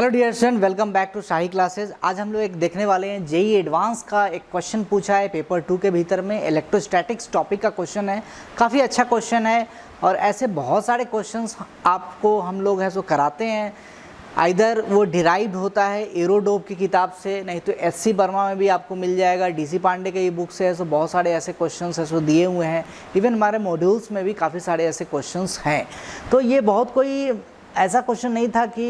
Hello dear student, welcome back to Shahi classes. आज हम लोग एक देखने वाले हैं जेई एडवांस का एक क्वेश्चन पूछा है पेपर 2 के भीतर में। इलेक्ट्रोस्टैटिक्स टॉपिक का क्वेश्चन है, काफ़ी अच्छा क्वेश्चन है और ऐसे बहुत सारे क्वेश्चंस आपको हम लोग है सो कराते हैं। आइदर वो डिराइव्ड होता है एरोडोप की किताब से, नहीं तो एससी वर्मा में भी आपको मिल जाएगा, डीसी पांडे के ये बुक से है सो बहुत सारे ऐसे क्वेश्चंस है सो दिए हुए हैं। इवन हमारे मॉड्यूल्स में भी काफ़ी सारे ऐसे क्वेश्चंस हैं। तो ये बहुत कोई ऐसा क्वेश्चन नहीं था कि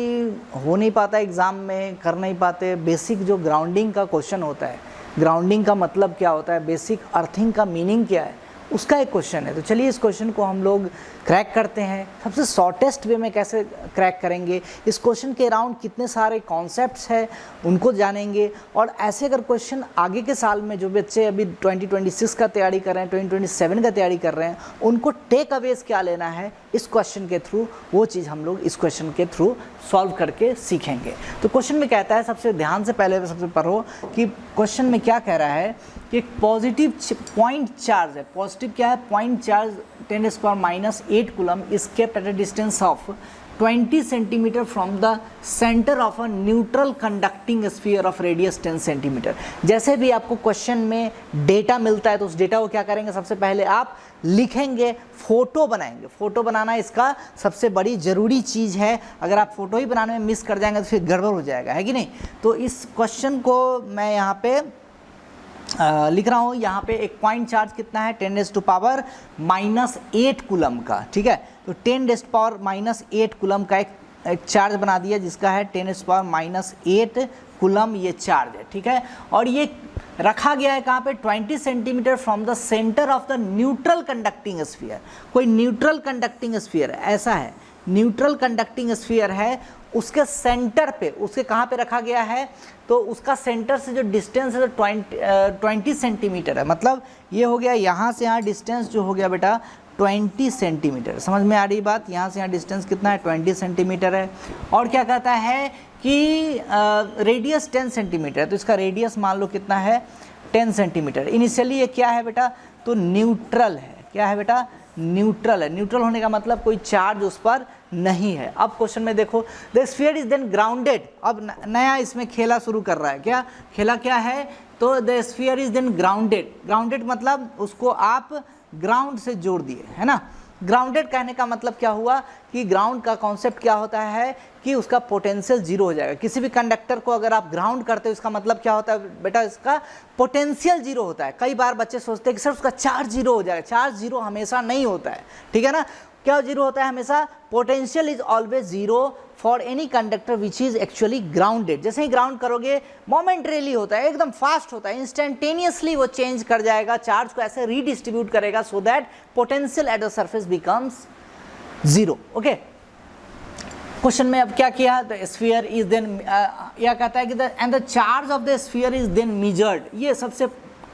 हो नहीं पाता एग्ज़ाम में, कर नहीं पाते। बेसिक जो ग्राउंडिंग का क्वेश्चन होता है, ग्राउंडिंग का मतलब क्या होता है, बेसिक अर्थिंग का मीनिंग क्या है, उसका एक क्वेश्चन है। तो चलिए इस क्वेश्चन को हम लोग क्रैक करते हैं। सबसे शॉर्टेस्ट वे में कैसे क्रैक करेंगे, इस क्वेश्चन के अराउंड कितने सारे कॉन्सेप्ट्स हैं उनको जानेंगे। और ऐसे अगर क्वेश्चन आगे के साल में जो बच्चे अभी 2026 का तैयारी कर रहे हैं, 2027 का तैयारी कर रहे हैं, उनको टेक अवेज क्या लेना है इस क्वेश्चन के थ्रू, वो चीज़ हम लोग इस क्वेश्चन के थ्रू सॉल्व करके सीखेंगे। तो क्वेश्चन में कहता है, सबसे ध्यान से पहले सबसे पढ़ो कि क्वेश्चन में क्या कह रहा है कि एक पॉजिटिव पॉइंट चार्ज है। पॉजिटिव क्या है? Point charge 10⁻⁸ coulomb is kept at a distance of 20 centimetre from the centre of a neutral conducting sphere of radius 10 centimetre. जैसे भी आपको क्वेश्चन में डेटा मिलता है तो उस डेटा को क्या करेंगे, सबसे पहले आप लिखेंगे, फोटो बनाएंगे। फोटो बनाना इसका सबसे बड़ी ज़रूरी चीज़ है। अगर आप फोटो ही बनाने में मिस कर जाएंगे तो फिर गड़बड़ हो जाएगा, है कि नहीं। तो इस क्वेश्चन को मैं यहाँ पे लिख रहा हूँ। यहाँ पे एक पॉइंट चार्ज कितना है, 10⁻⁸ कूलम का, ठीक है। तो 10⁻⁸ कूलम का एक चार्ज बना दिया जिसका है 10⁻⁸ कूलम ये चार्ज है, ठीक है। और ये रखा गया है कहाँ पे, 20 centimetre from the centre of the neutral conducting sphere. कोई न्यूट्रल कंडक्टिंग स्फीयर ऐसा है, न्यूट्रल कंडक्टिंग स्फीयर है, उसके सेंटर पे, उसके कहाँ पे रखा गया है, तो उसका सेंटर से जो डिस्टेंस है तो 20 सेंटीमीटर है। मतलब ये हो गया यहाँ से यहाँ डिस्टेंस जो हो गया बेटा 20 सेंटीमीटर। समझ में आ रही बात? यहाँ से यहाँ डिस्टेंस कितना है, 20 सेंटीमीटर है। और क्या कहता है कि रेडियस 10 सेंटीमीटर है, तो इसका रेडियस मान लो कितना है, 10 सेंटीमीटर। इनिशियली ये क्या है बेटा, तो न्यूट्रल है। क्या है बेटा? न्यूट्रल है। न्यूट्रल होने का मतलब कोई चार्ज उस पर नहीं है। अब क्वेश्चन में देखो, the sphere is then grounded. अब नया इसमें खेला शुरू कर रहा है। क्या खेला क्या है, तो the sphere is then grounded. Grounded मतलब उसको आप ग्राउंड से जोड़ दिए, है ना। ग्राउंडेड कहने का मतलब क्या हुआ कि ग्राउंड का कॉन्सेप्ट क्या होता है कि उसका पोटेंशियल जीरो हो जाएगा। किसी भी कंडक्टर को अगर आप ग्राउंड करते हो इसका मतलब क्या होता है बेटा, इसका पोटेंशियल जीरो होता है। कई बार बच्चे सोचते हैं कि सर उसका चार्ज जीरो हो जाएगा। चार्ज जीरो हमेशा नहीं होता है, ठीक है ना। क्या जीरो होता है हमेशा? Potential is always zero for any conductor which is actually grounded. जैसे ही ग्राउंड करोगे मोमेंटरीली होता है, एकदम फास्ट होता है, इंस्टेंटेनियसली वो चेंज कर जाएगा, चार्ज को ऐसे रीडिस्ट्रीब्यूट करेगा so that potential at the surface becomes zero. Okay, question में अब क्या किया, द स्फीयर इज देन यह कहता है कि and the charge of the sphere is then measured. ये सबसे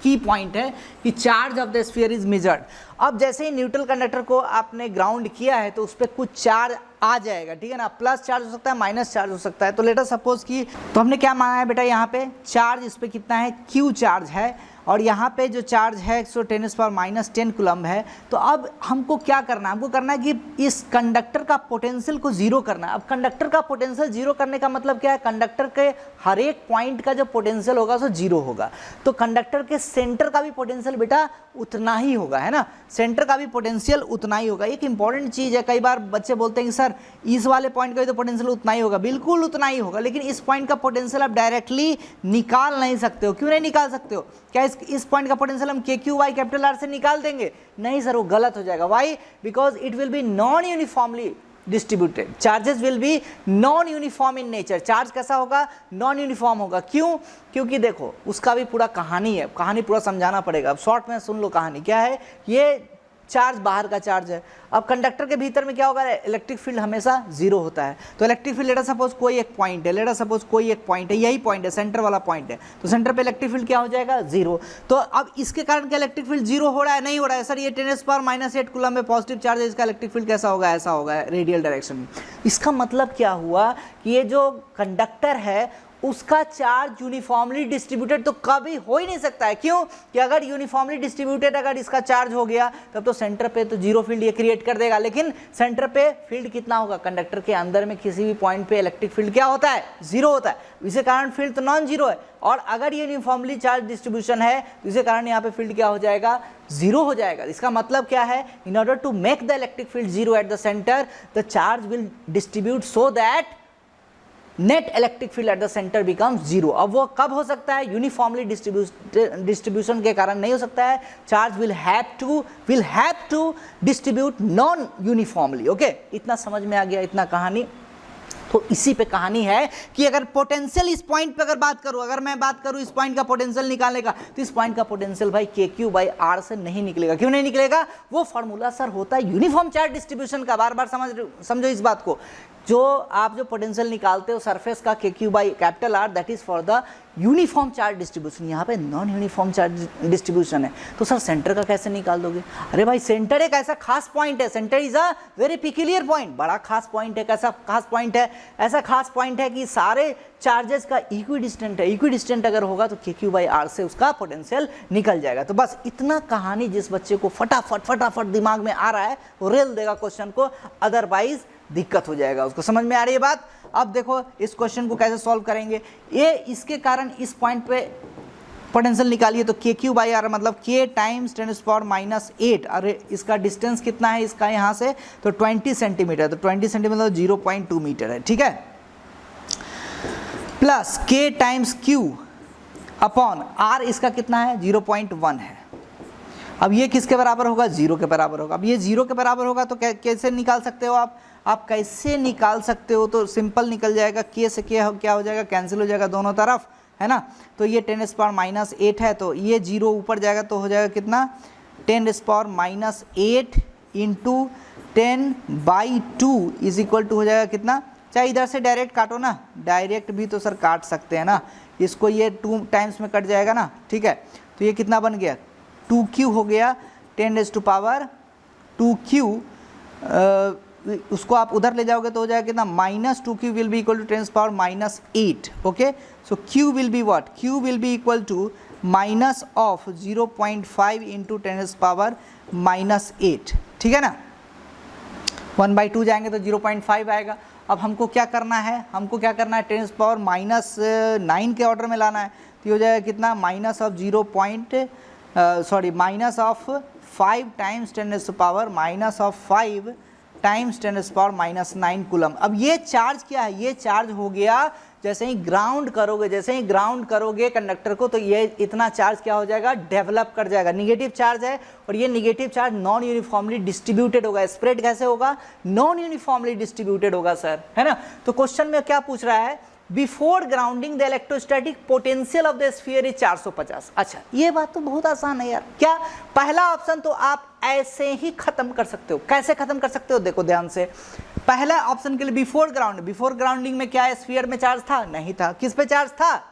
की पॉइंट है कि charge of the sphere is measured. अब जैसे ही न्यूट्रल कंडक्टर को आपने ग्राउंड किया है तो उस पर कुछ चार्ज आ जाएगा, ठीक है ना। प्लस चार्ज हो सकता है, माइनस चार्ज हो सकता है। तो लेट अस सपोज कि, तो हमने क्या माना है बेटा, यहाँ पे चार्ज इस पे कितना है, क्यू चार्ज है, और यहाँ पे जो चार्ज है 10⁻⁻10 कूलम है। तो अब हमको क्या करना है, हमको करना है कि इस कंडक्टर का पोटेंशियल को जीरो करना है। अब कंडक्टर का पोटेंशियल जीरो करने का मतलब क्या है, कंडक्टर के हर एक पॉइंट का जो पोटेंशियल होगा सो जीरो होगा। तो कंडक्टर के सेंटर का भी पोटेंशियल बेटा उतना ही होगा, है ना। सेंटर का भी पोटेंशियल उतना ही होगा। एक इंपॉर्टेंट चीज़ है, कई बार बच्चे बोलते हैं कि सर इस वाले पॉइंट का भी तो पोटेंशियल उतना ही होगा। बिल्कुल उतना ही होगा, लेकिन इस पॉइंट का पोटेंशियल आप डायरेक्टली निकाल नहीं सकते हो। क्यों नहीं निकाल सकते हो? क्या इस पॉइंट का पोटेंशियल हम KQ/Y कैपिटल R से निकाल देंगे? नहीं सर, वो गलत हो जाएगा। Why? Because it will be non uniformly distributed. Charges will be non uniform in nature. Charge कैसा होगा? नॉन यूनिफॉर्म होगा। क्यों? क्योंकि देखो उसका भी पूरा कहानी है, कहानी पूरा समझाना पड़ेगा। अब शॉर्ट में सुन लो कहानी क्या है। ये चार्ज बाहर का चार्ज है। अब कंडक्टर के भीतर में क्या होगा, इलेक्ट्रिक फील्ड हमेशा जीरो होता है। तो electric field let us suppose कोई एक पॉइंट है, लेट अस सपोज कोई एक पॉइंट है, यही पॉइंट है, सेंटर वाला पॉइंट है। तो सेंटर पे इलेक्ट्रिक फील्ड क्या हो जाएगा, जीरो। तो अब इसके कारण क्या इलेक्ट्रिक फील्ड जीरो हो रहा है? नहीं हो रहा है सर। ये 10⁻⁸ कूलम में पॉजिटिव चार्ज है, इसका इलेक्ट्रिक फील्ड कैसा होगा, ऐसा होगा, रेडियल डायरेक्शन में। इसका मतलब क्या हुआ कि ये जो कंडक्टर है उसका चार्ज यूनिफॉर्मली डिस्ट्रीब्यूटेड तो कभी हो ही नहीं सकता है। क्यों? कि अगर यूनिफॉर्मली डिस्ट्रीब्यूटेड अगर इसका चार्ज हो गया तब तो सेंटर पे तो जीरो फील्ड ये क्रिएट कर देगा, लेकिन सेंटर पे फील्ड कितना होगा? कंडक्टर के अंदर में किसी भी पॉइंट पे इलेक्ट्रिक फील्ड क्या होता है? जीरो होता है। इसी कारण फील्ड तो नॉन जीरो है, और अगर ये यूनिफॉर्मली चार्ज डिस्ट्रीब्यूशन है तो इसी कारण यहाँ पे फील्ड क्या हो जाएगा? जीरो हो जाएगा। इसका मतलब क्या है? In order to make the electric field zero at the centre, the charge will distribute so that net electric field at the centre becomes zero. अब वो कब हो सकता है? यूनिफॉर्मली डिस्ट्रीब्यूशन के कारण नहीं हो सकता है। Charge will have to distribute non uniformly. Okay, इतना समझ में आ गया, इतना कहानी। तो इसी पे कहानी है कि अगर पोटेंशियल इस पॉइंट पे अगर मैं बात करूं इस पॉइंट का पोटेंशियल निकालने का, तो इस पॉइंट का पोटेंशियल भाई KQ/R से नहीं निकलेगा। क्यों नहीं निकलेगा? वो फॉर्मूला सर होता है यूनिफॉर्म चार्ज डिस्ट्रीब्यूशन का। बार बार समझो इस बात को। आप जो पोटेंशियल निकालते हो सरफेस का KQ/R, that is for the uniform charge distribution. यहाँ पे नॉन यूनिफॉर्म चार्ज डिस्ट्रीब्यूशन है, तो सर सेंटर का कैसे निकाल दोगे? अरे भाई सेंटर एक ऐसा खास पॉइंट है, centre is a very peculiar point, बड़ा खास पॉइंट है। कैसा खास पॉइंट है? ऐसा खास पॉइंट है कि सारे चार्जेस का इक्विडिस्टेंट है। इक्विडिस्टेंट अगर होगा तो KQ/R से उसका पोटेंशियल निकल जाएगा। तो बस इतना कहानी जिस बच्चे को फटाफट दिमाग में आ रहा है वो रेल देगा क्वेश्चन को, अदरवाइज दिक्कत हो जाएगा उसको। समझ में आ रही है बात? अब देखो इस क्वेश्चन को कैसे सॉल्व करेंगे। ये इसके कारण इस पॉइंट पे पोटेंशियल निकालिए, तो KQ/R मतलब K टाइम्स 10⁻⁸। अरे इसका डिस्टेंस कितना है इसका यहाँ से? तो 20 सेंटीमीटर। तो 20 सेंटीमीटर 0.2 मीटर है, ठीक है। Plus K times Q upon R, इसका कितना है? 0.1 है। अब ये किसके बराबर होगा? 0 के बराबर होगा। अब ये 0 के बराबर होगा तो कैसे निकाल सकते हो आप कैसे निकाल सकते हो? तो सिंपल निकल जाएगा, K से K क्या हो जाएगा? कैंसिल हो जाएगा दोनों तरफ, है ना। तो ये 10⁻⁸ है, तो ये 0 ऊपर जाएगा तो हो जाएगा कितना? 10⁻⁸ इंटू 10/2 इज इक्वल टू हो जाएगा कितना? चाहे इधर से डायरेक्ट काटो ना, डायरेक्ट भी तो सर काट सकते हैं ना। इसको ये 2 टाइम्स में कट जाएगा ना, ठीक है। तो ये कितना बन गया? 2Q हो गया 10⁻²Q। उसको आप उधर ले जाओगे तो हो जाएगा कितना? -2Q will be equal to 10⁻⁸। Okay, so Q will be what? Q will be equal to minus of 0.5 into 10⁻⁸, ठीक है ना। 1/2 जाएंगे तो 0.5 आएगा। अब हमको क्या करना है? 10⁻⁹ के ऑर्डर में लाना है। तो हो जाएगा कितना? Minus of 5 times 10⁻⁻⁹ times 10⁻⁹ coulomb. अब ये चार्ज क्या है? ये चार्ज हो गया जैसे ही ग्राउंड करोगे कंडक्टर को, तो ये इतना चार्ज क्या हो जाएगा? डेवलप कर जाएगा। निगेटिव चार्ज है, और ये negative charge non uniformly distributed होगा। स्प्रेड कैसे होगा? नॉन यूनिफॉर्मली डिस्ट्रीब्यूटेड होगा सर, है ना। तो क्वेश्चन में क्या पूछ रहा है? Before grounding the electrostatic potential of the sphere is 450। अच्छा, ये बात तो बहुत आसान है यार। क्या? पहला ऑप्शन तो आप ऐसे ही खत्म कर सकते हो। कैसे खत्म कर सकते हो? देखो ध्यान से। पहला ऑप्शन के लिए बिफोर ग्राउंडिंग में क्या है? स्फीयर में चार्ज था? नहीं था। किस पे चार्ज था?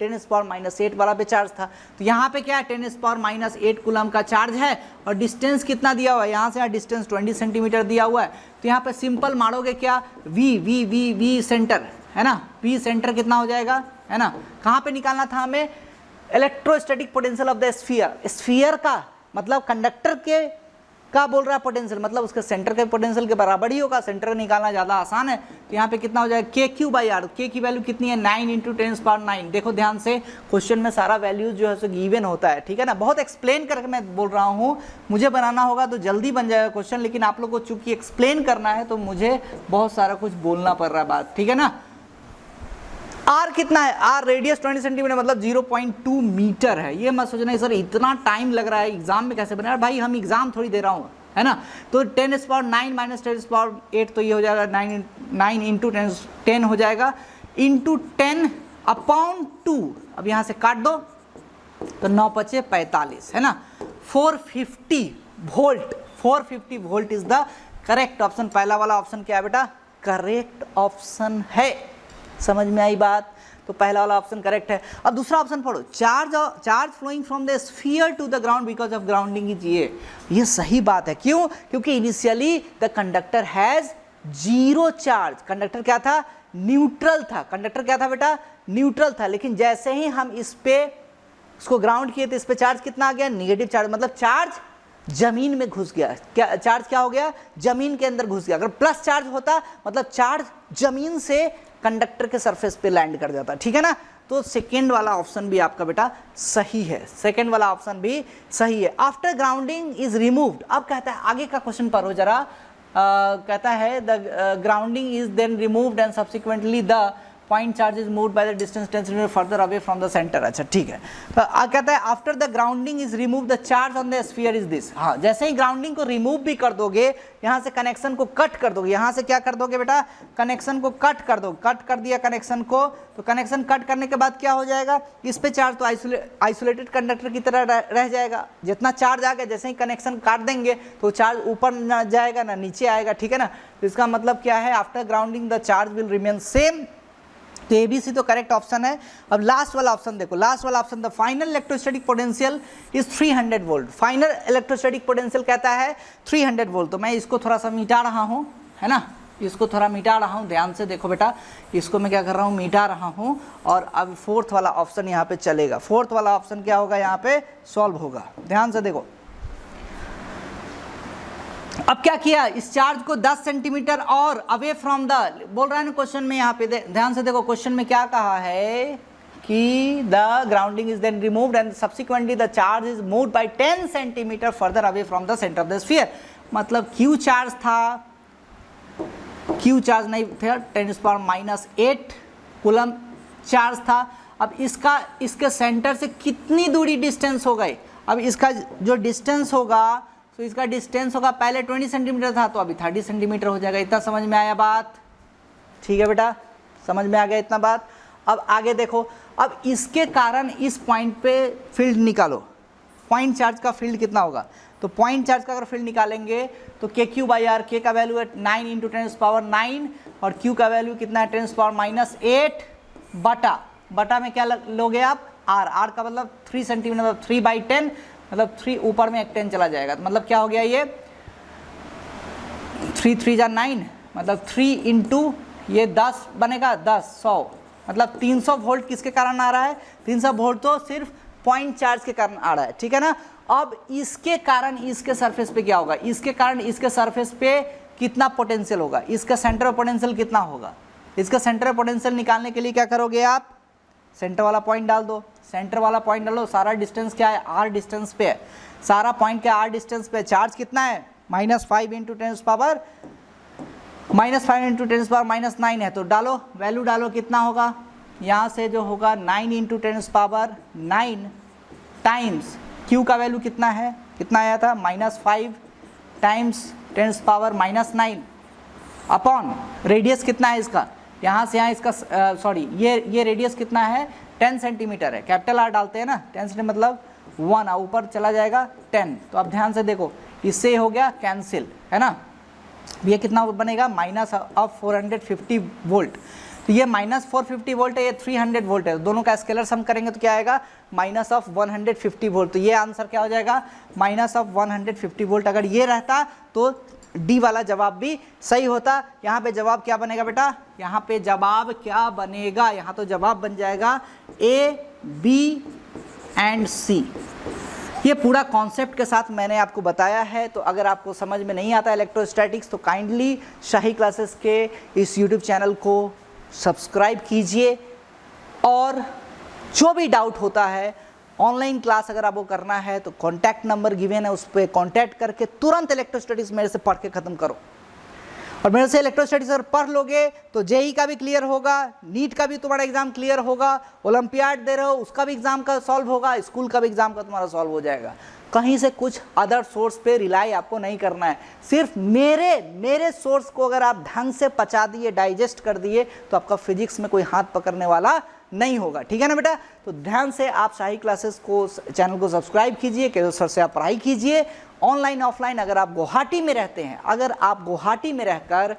10⁻⁸ वाला पे चार्ज था। तो यहाँ पे क्या है? 10⁻⁸ कूलम का चार्ज है, और डिस्टेंस कितना दिया हुआ है? यहाँ से यहाँ डिस्टेंस 20 सेंटीमीटर दिया हुआ है। तो यहाँ पे सिंपल मारोगे क्या? V सेंटर, है ना। P सेंटर कितना हो जाएगा, है ना। कहाँ पे निकालना था हमें? Electrostatic potential of the sphere का मतलब कंडक्टर के का बोल रहा है पोटेंशियल, मतलब उसके सेंटर के पोटेंशियल के बराबर ही होगा। सेंटर निकालना ज़्यादा आसान है। तो यहाँ पे कितना हो जाएगा? KQ/R। K की वैल्यू कितनी है? 9 इंटू 10⁻⁹। देखो ध्यान से, क्वेश्चन में सारा वैल्यूज जो है सो गिवन होता है, ठीक है ना। बहुत एक्सप्लेन करके मैं बोल रहा हूँ। मुझे बनाना होगा तो जल्दी बन जाएगा क्वेश्चन, लेकिन आप लोग को चूंकि एक्सप्लेन करना है तो मुझे बहुत सारा कुछ बोलना पड़ रहा है बात, ठीक है ना। R कितना है? R रेडियस 20 सेंटीमीटर मतलब 0.2 मीटर है। ये मत सोचना सर इतना टाइम लग रहा है एग्जाम में कैसे बना। भाई हम एग्जाम थोड़ी दे रहा हूँ, है ना। तो 10⁻⁹ माइनस 10⁻⁸ तो ये हो जाएगा 9 इंटू 10 हो जाएगा इंटू 10/2। अब यहाँ से काट दो तो 9 × 5 = 45, है ना। 450 volt is the correct option. पहला वाला ऑप्शन क्या है बेटा? करेक्ट ऑप्शन है। समझ में आई बात? तो पहला वाला ऑप्शन करेक्ट है। अब दूसरा ऑप्शन पढ़ो। Charge flowing from the sphere to the ground because of grounding is ये सही बात है। क्यों? क्योंकि initially the conductor has zero charge. Conductor क्या था? न्यूट्रल था, कंडक्टर क्या था बेटा, न्यूट्रल था। लेकिन जैसे ही हम इस पे उसको ग्राउंड किए तो इस पे चार्ज कितना आ गया, नेगेटिव चार्ज, मतलब चार्ज जमीन में घुस गया। क्या चार्ज क्या हो गया, जमीन के अंदर घुस गया। अगर प्लस चार्ज होता मतलब चार्ज जमीन से कंडक्टर के सरफेस पे लैंड कर जाता, ठीक है ना। तो सेकेंड वाला ऑप्शन भी आपका बेटा सही है, सेकेंड वाला ऑप्शन भी सही है। आफ्टर ग्राउंडिंग इज रिमूव्ड, अब कहता है आगे का क्वेश्चन पढ़ो जरा, कहता है the grounding is then removed and subsequently the point charge is moved by the distance 10 centimetre further away from the centre. अच्छा ठीक है, तो कहता है after the grounding is remove the charge on the sphere is this. हाँ, जैसे ही grounding को remove भी कर दोगे, यहाँ से कनेक्शन को कट कर दोगे, यहाँ से क्या कर दोगे बेटा, कनेक्शन को कट कर दो, कट कर दिया कनेक्शन को, तो कनेक्शन कट करने के बाद क्या हो जाएगा, इस पे चार्ज तो आइसोलेटेड कंडक्टर की तरह रह जाएगा। जितना चार्ज आ गया, जैसे ही कनेक्शन काट देंगे तो चार्ज ऊपर ना जाएगा ना नीचे आएगा, ठीक है ना। तो इसका मतलब क्या है, after grounding the charge will remain same. तो ABC तो करेक्ट ऑप्शन है। अब लास्ट वाला ऑप्शन देखो, लास्ट वाला option, the final electrostatic potential is 300 volt. Final electrostatic potential कहता है 300 वोल्ट। तो मैं इसको थोड़ा सा मिटा रहा हूँ, है ना, इसको थोड़ा मिटा रहा हूँ, ध्यान से देखो बेटा, इसको मैं क्या कर रहा हूँ, मिटा रहा हूँ। और अब फोर्थ वाला ऑप्शन यहाँ पे चलेगा। फोर्थ वाला ऑप्शन क्या होगा, यहाँ पे सॉल्व होगा, ध्यान से देखो। अब क्या किया, इस चार्ज को 10 सेंटीमीटर और अवे फ्रॉम द, बोल रहा है ना क्वेश्चन में, यहाँ पे ध्यान से देखो, क्वेश्चन में क्या कहा है कि the grounding is then removed and subsequently the charge is moved by 10 centimetre further away from the centre of the sphere. मतलब क्यू चार्ज था, क्यू चार्ज नहीं था, 10⁻⁸ कूलम चार्ज था। अब इसका, इसके सेंटर से कितनी दूरी डिस्टेंस हो गई, अब इसका जो डिस्टेंस होगा, तो इसका डिस्टेंस होगा, पहले 20 सेंटीमीटर था तो अभी 30 सेंटीमीटर हो जाएगा। इतना समझ में आया बात, ठीक है बेटा, समझ में आ गया इतना बात। अब आगे देखो, अब इसके कारण इस पॉइंट पे फील्ड निकालो, पॉइंट चार्ज का फील्ड कितना होगा। तो पॉइंट चार्ज का अगर फील्ड निकालेंगे तो KQ/R, K का वैल्यू है 9 × 10⁻⁹ और Q का वैल्यू कितना है 10⁻⁸ बटा में क्या लोगे आप, R का मतलब 3 सेंटीमीटर, मतलब 3/10, मतलब 3 ऊपर में एक 10 चला जाएगा। तो मतलब क्या हो गया, ये 3 × 3 = 9, मतलब 3 × ये 10 बनेगा, 10 100, मतलब 300 वोल्ट किसके कारण आ रहा है, 300 वोल्ट तो सिर्फ पॉइंट चार्ज के कारण आ रहा है, ठीक है ना। अब इसके कारण इसके सरफेस पे क्या होगा, इसके कारण इसके सरफेस पे कितना पोटेंशियल होगा, इसका सेंटर पोटेंशियल कितना होगा। इसका सेंटर पोटेंशियल निकालने के लिए क्या करोगे आप, सेंटर वाला पॉइंट डाल दो, सेंटर वाला पॉइंट डालो, सारा डिस्टेंस क्या है, R डिस्टेंस पे है, सारा पॉइंट क्या R डिस्टेंस पे, चार्ज कितना है -5 × 10⁻⁹ है, तो डालो, वैल्यू डालो, कितना होगा, यहाँ से जो होगा 9 × 10⁻⁹ टाइम्स Q का वैल्यू कितना है, कितना आया था, -5 टाइम्स 10⁻�9 अपॉन रेडियस कितना है इसका, यहाँ से यहाँ इसका सॉरी ये रेडियस कितना है 10 सेंटीमीटर है, कैपिटल R डालते हैं ना, 10 सेंटीमीटर मतलब 1, ऊपर चला जाएगा 10। तो अब ध्यान से देखो, इससे हो गया कैंसिल, है ना। ये कितना बनेगा, -450 वोल्ट। तो ये -450 वोल्ट है, ये 300 वोल्ट है, दोनों का स्केलर सम करेंगे तो क्या आएगा, -150 वोल्ट। तो ये आंसर क्या हो जाएगा, -150 वोल्ट। अगर ये रहता तो डी वाला जवाब भी सही होता। यहाँ पे जवाब क्या बनेगा बेटा, यहाँ पे जवाब क्या बनेगा, यहाँ तो जवाब बन जाएगा A, B एंड C। ये पूरा कॉन्सेप्ट के साथ मैंने आपको बताया है। तो अगर आपको समझ में नहीं आता इलेक्ट्रोस्टैटिक्स तो काइंडली शाही क्लासेस के इस यूट्यूब चैनल को सब्सक्राइब कीजिए, और जो भी डाउट होता है, ऑनलाइन क्लास अगर आपको करना है तो कॉन्टैक्ट नंबर गिवन है, उस पर कॉन्टैक्ट करके तुरंत इलेक्ट्रोस्टैटिक्स मेरे से पढ़ के ख़त्म करो। और मेरे से इलेक्ट्रोस्टैटिक्स अगर पढ़ लोगे तो JEE का भी क्लियर होगा, नीट का भी तुम्हारा एग्जाम क्लियर होगा, ओलंपियाड दे रहे हो उसका भी एग्जाम का सॉल्व होगा, स्कूल का भी एग्जाम का तुम्हारा सॉल्व हो जाएगा। कहीं से कुछ अदर सोर्स पे रिलाई आपको नहीं करना है, सिर्फ मेरे सोर्स को अगर आप ढंग से पचा दिए, डाइजेस्ट कर दिए, तो आपका फिजिक्स में कोई हाथ पकड़ने वाला नहीं होगा, ठीक है ना बेटा। तो ध्यान से आप शाही क्लासेस को, चैनल को सब्सक्राइब कीजिए, केशव सर से आप पढ़ाई कीजिए, ऑनलाइन ऑफलाइन। अगर आप गुवाहाटी में रहते हैं, अगर आप गुवाहाटी में रहकर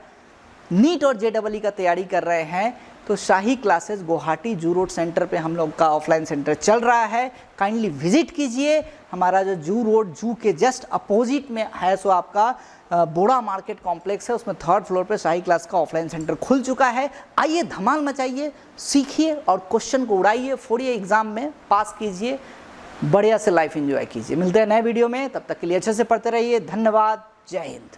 नीट और JEE का तैयारी कर रहे हैं तो शाही क्लासेस गुवाहाटी जू रोड सेंटर पे हम लोग का ऑफलाइन सेंटर चल रहा है, काइंडली विजिट कीजिए। हमारा जो जू रोड जू के जस्ट अपोजिट में है सो आपका बोड़ा मार्केट कॉम्प्लेक्स है, उसमें 3rd फ्लोर पे शाही क्लास का ऑफलाइन सेंटर खुल चुका है। आइए धमाल मचाइए, सीखिए और क्वेश्चन को उड़ाइए, फोड़िए, एग्जाम में पास कीजिए, बढ़िया से लाइफ एंजॉय कीजिए। मिलते हैं नए वीडियो में, तब तक के लिए अच्छे से पढ़ते रहिए। धन्यवाद, जय हिंद।